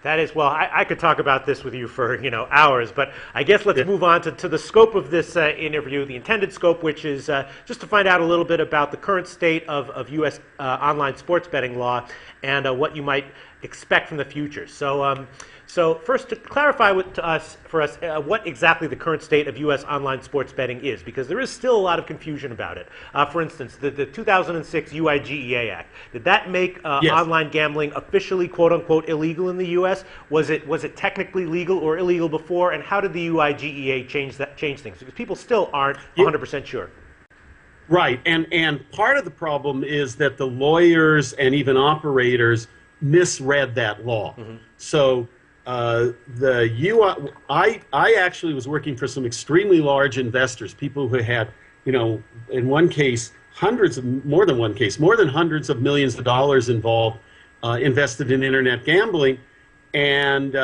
That is, well, I could talk about this with you for, hours, but I guess let's move on to the scope of this interview, the intended scope, which is just to find out a little bit about the current state of U.S. Online sports betting law and what you might expect from the future. So first, to clarify for us what exactly the current state of U.S. online sports betting is, because there is still a lot of confusion about it. For instance, the 2006 UIGEA Act, did that make Yes. online gambling officially, quote unquote, illegal in the U.S.? Was it technically legal or illegal before? And how did the UIGEA change things? Because people still aren't 100% sure. Right, and part of the problem is that the lawyers and even operators misread that law. Mm-hmm. So I actually was working for some extremely large investors, people who had, in one case, more than hundreds of millions of dollars involved, invested in internet gambling. And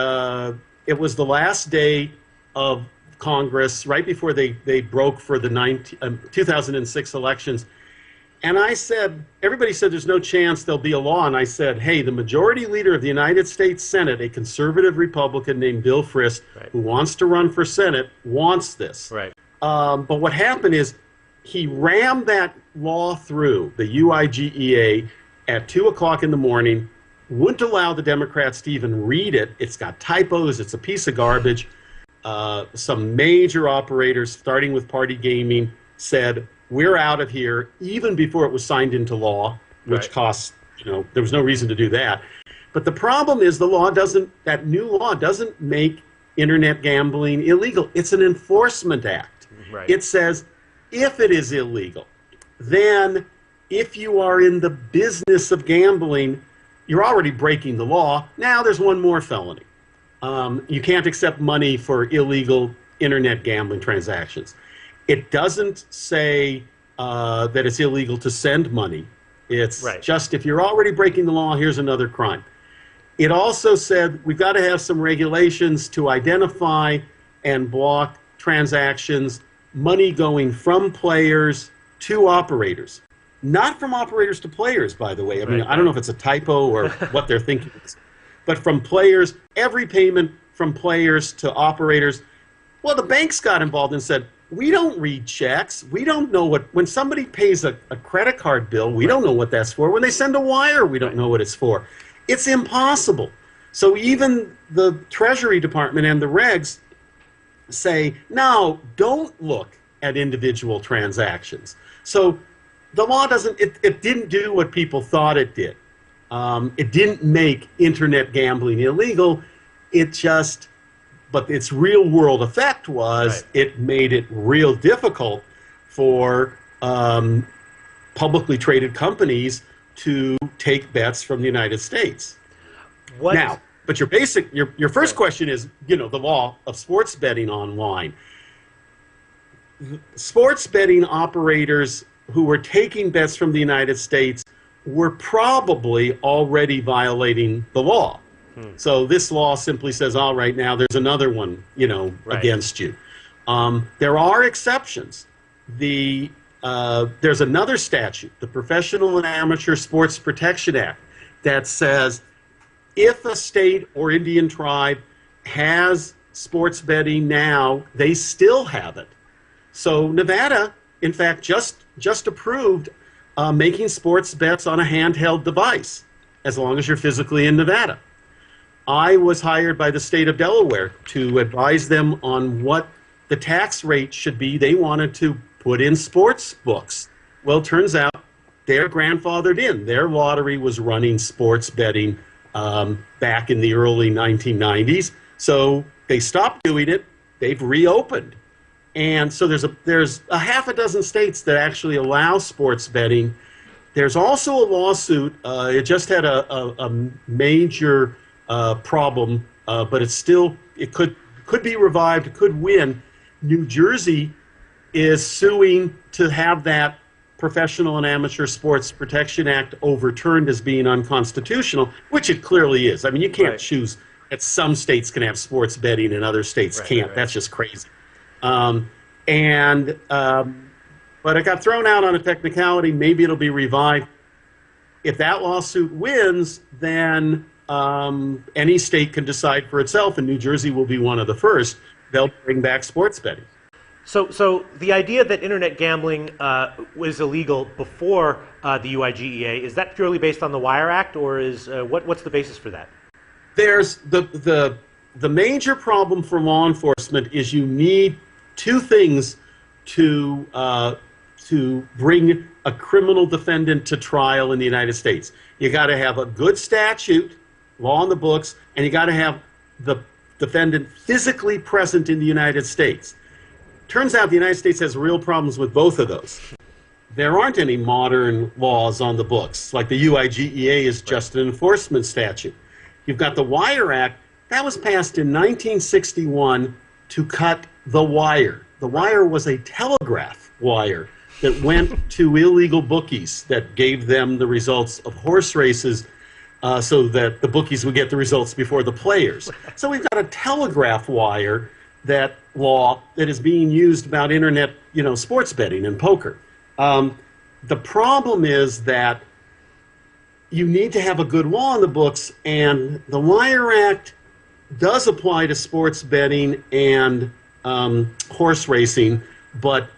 it was the last day of Congress, right before they broke for the 2006 elections. And I said, everybody said there's no chance there'll be a law. And I said, hey, the majority leader of the United States Senate, a conservative Republican named Bill Frist, right, who wants to run for Senate, wants this. Right. But what happened is he rammed that law through, the UIGEA, at 2 o'clock in the morning, wouldn't allow the Democrats to even read it. It's got typos. It's a piece of garbage. Some major operators, starting with Party Gaming, said, we're out of here, even before it was signed into law, which right, costs, there was no reason to do that. But the problem is that new law doesn't make internet gambling illegal. It's an enforcement act. right. It says if it is illegal, then if you are in the business of gambling, you're already breaking the law. Now there's one more felony. You can't accept money for illegal internet gambling transactions. It doesn't say that it's illegal to send money. It's right, just if you're already breaking the law, here's another crime. It also said we've got to have some regulations to identify and block transactions, money going from players to operators. Not from operators to players, by the way. I mean, right, I don't know if it's a typo or what they're thinking is. But from players, every payment from players to operators. Well, the banks got involved and said, we don't read checks. We don't know when somebody pays a credit card bill, we don't know what that's for. When they send a wire, we don't know what it's for. It's impossible. So even the Treasury Department and the regs say, no, don't look at individual transactions. So the law it didn't do what people thought it did. It didn't make internet gambling illegal. But its real world effect was it made it real difficult for publicly traded companies to take bets from the United States. But your first question is, the law of sports betting online. Sports betting operators who were taking bets from the United States were probably already violating the law. So this law simply says, all right, now there's another one, right, against you. There are exceptions. There's another statute, the Professional and Amateur Sports Protection Act, that says if a state or Indian tribe has sports betting now, they still have it. So Nevada, in fact, just approved making sports bets on a handheld device, as long as you're physically in Nevada. I was hired by the state of Delaware to advise them on what the tax rate should be. They wanted to put in sports books. Well, it turns out they're grandfathered in. Their lottery was running sports betting back in the early 1990s. So they stopped doing it. They've reopened. And so there's a half a dozen states that actually allow sports betting. There's also a lawsuit. It just had a major problem, but it could be revived, it could win. New Jersey is suing to have that Professional and Amateur Sports Protection Act overturned as being unconstitutional, which it clearly is. I mean, you can't choose that some states can have sports betting and other states can't. Right. That's just crazy. But it got thrown out on a technicality. Maybe it'll be revived. If that lawsuit wins, then any state can decide for itself, and New Jersey will be one of the first. They'll bring back sports betting. So the idea that internet gambling was illegal before the UIGEA, is that purely based on the Wire Act, or is what's the basis for that? There's the major problem for law enforcement is you need two things to bring a criminal defendant to trial in the United States. You got to have a good statute, law in the books, and you got to have the defendant physically present in the United States. Turns out the United States has real problems with both of those. There aren't any modern laws on the books. Like the UIGEA is just an enforcement statute. You've got the Wire Act. That was passed in 1961 to cut the wire. The wire was a telegraph wire that went to illegal bookies that gave them the results of horse races so that the bookies would get the results before the players. So we've got a telegraph wire law that is being used about internet, sports betting and poker. The problem is that you need to have a good law in the books, and the Wire Act does apply to sports betting and horse racing, but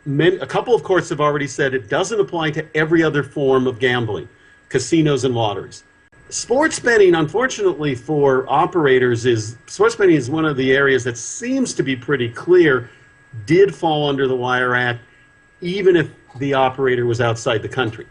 a couple of courts have already said it doesn't apply to every other form of gambling, casinos and lotteries. Sports betting, unfortunately for operators, sports betting is one of the areas that seems to be pretty clear did fall under the Wire Act, even if the operator was outside the country.